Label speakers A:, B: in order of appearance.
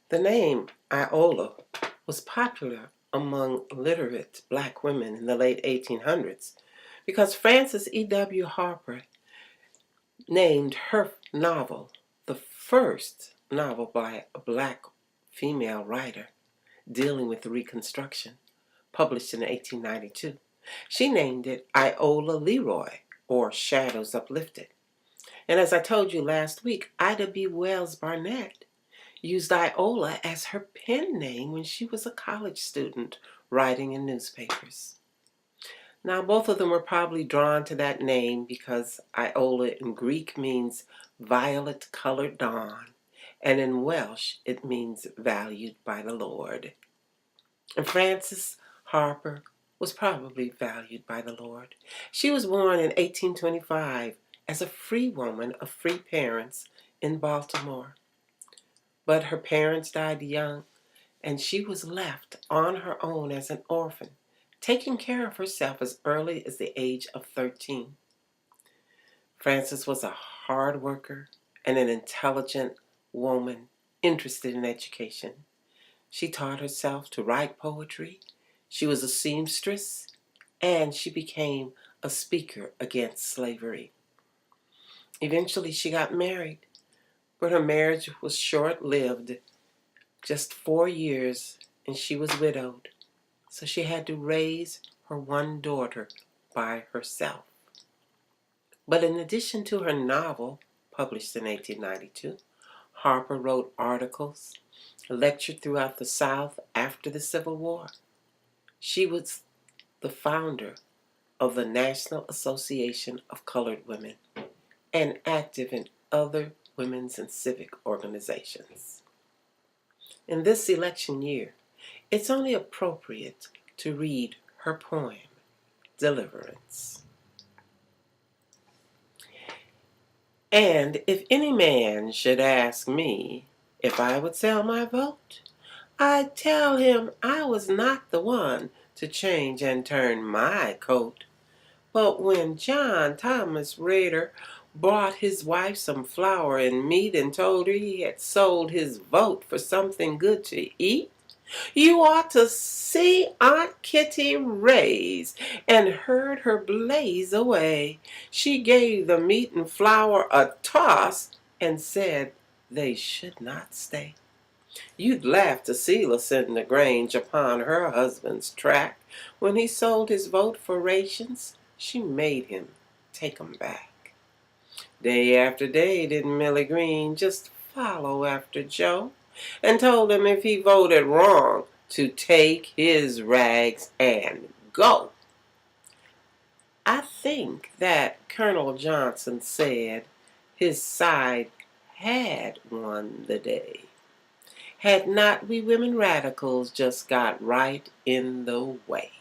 A: The name Iola was popular among literate black women in the late 1800s because Frances E.W. Harper named her novel the first novel by a black female writer dealing with Reconstruction, published in 1892. She named it Iola Leroy, or Shadows Uplifted. And as I told you last week, Ida B. Wells Barnett used Iola as her pen name when she was a college student writing in newspapers. Now, both of them were probably drawn to that name because Iola in Greek means violet-colored dawn, and in Welsh it means valued by the Lord. And Frances Harper was probably valued by the Lord. She was born in 1825 as a free woman of free parents in Baltimore. But her parents died young, and she was left on her own as an orphan, taking care of herself as early as the age of 13. Frances was a hard worker and an intelligent woman interested in education. She taught herself to write poetry, she was a seamstress, and she became a speaker against slavery. Eventually, she got married, but her marriage was short-lived, just 4 years, and she was widowed. So she had to raise her one daughter by herself. But in addition to her novel, published in 1892, Harper wrote articles, lectured throughout the South after the Civil War. She was the founder of the National Association of Colored Women and active in other women's and civic organizations. In this election year, it's only appropriate to read her poem, Deliverance. And if any man should ask me if I would sell my vote, I'd tell him I was not the one to change and turn my coat. But when John Thomas Rader brought his wife some flour and meat and told her he had sold his vote for something good to eat, you ought to see Aunt Kitty raise and heard her blaze away. She gave the meat and flour a toss and said they should not stay. You'd laugh to see Lucinda Grange upon her husband's track. When he sold his vote for rations, she made him take 'em back. Day after day did Millie Green just follow after Joe and told him if he voted wrong to take his rags and go. I think that Colonel Johnson said his side had won the day, had not we women radicals just got right in the way.